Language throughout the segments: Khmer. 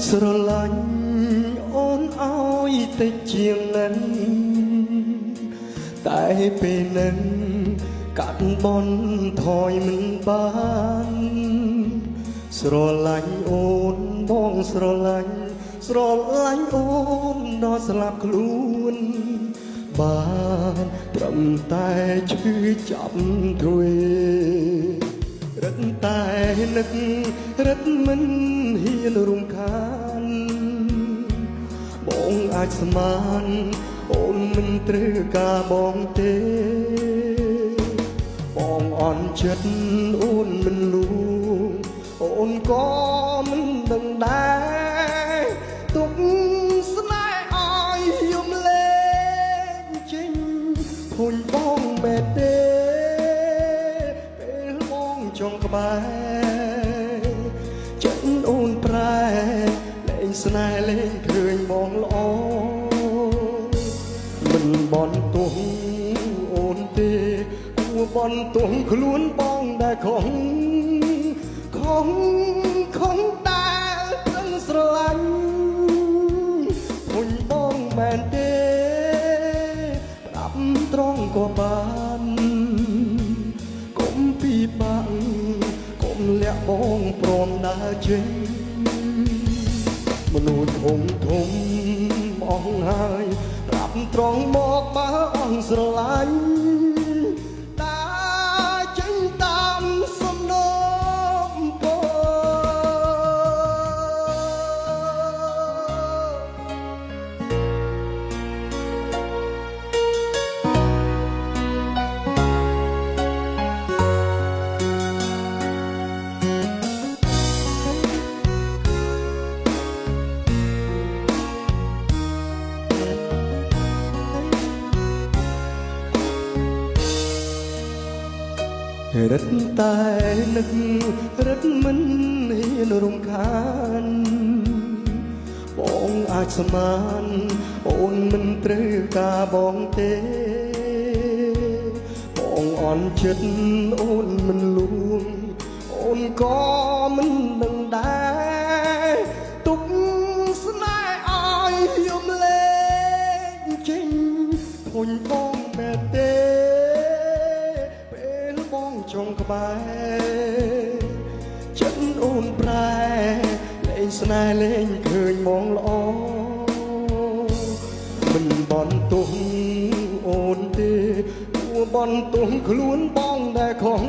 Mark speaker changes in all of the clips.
Speaker 1: ស្រឡាញ់អូនឲ្យតិចជាងនឹងតែពេលនឹងកាត់បនថយមិនបានស្រឡាញ់អូនបងស្រឡាញ់អូនដល់ស្លាប់ខ្លួនបានត្រឹមតែឈឺចាប់ទ្រួយរឹតតែនឹករឹតមិនហ៊ានរំខានបងអាចស្មានអូនមិនត្រូវការបងទេបងអន់ចិត្តអូនមិនលួងអូនក៏មិនដឹងដែរទុកស្នេហ៍ឲ្យយំលេងចេញភុញបងបែបទេពេលបងចង់ក្បែរចិត្តអូនប្រែលេងស្នេហ៍លេងឃើញបងល្អមិនបន់ទុំអូនទេគួរបន់ទុំខ្លួនបងដែលខំដែលព្រឹងស្រឡាញ់ភុញបងមែនទេប្រាប់ត្រង់ក៏បានកុំពីបាក់កុំលាក់បងព្រមដើរចេញមនុស្សធំអស់ហើយប្រាប់ត្រង់មកបើអស់ស្រឡាញ់ដើរចេញតាមសំណូមពររឹតតែនឹករឹតមិនហ៊ានរំខានបងអាចស្មានអូនមិនត្រូវការបងទេបងអន់ចិត្តអូនមិនលួងអូនក៏មិនដឹងដែរទុកស្នេហ៍ឲ្យយំលេងចេញភុញបងបែបទេចង់ក្បែរចិត្តអូនប្រែលេងស្នេហ៍លេងឃើញមងល្អមិនបន់ទុំអូនទេគួរបន់ទុំខ្លួនបងដែលខំ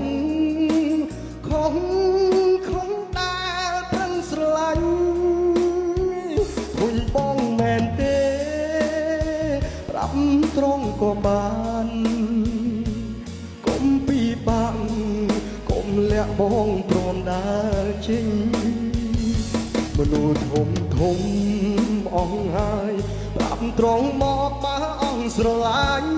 Speaker 1: ដែលព្រឹងស្រឡាញ់ភុញបងមែនទេប្រាប់ត្រង់ក៏បានកុំពីបាក់កុំលាក់បងព្រមដើរចេញមនុស្សធំអស់ហើយប្រាប់ត្រង់មកបើអស់ស្រឡាញ់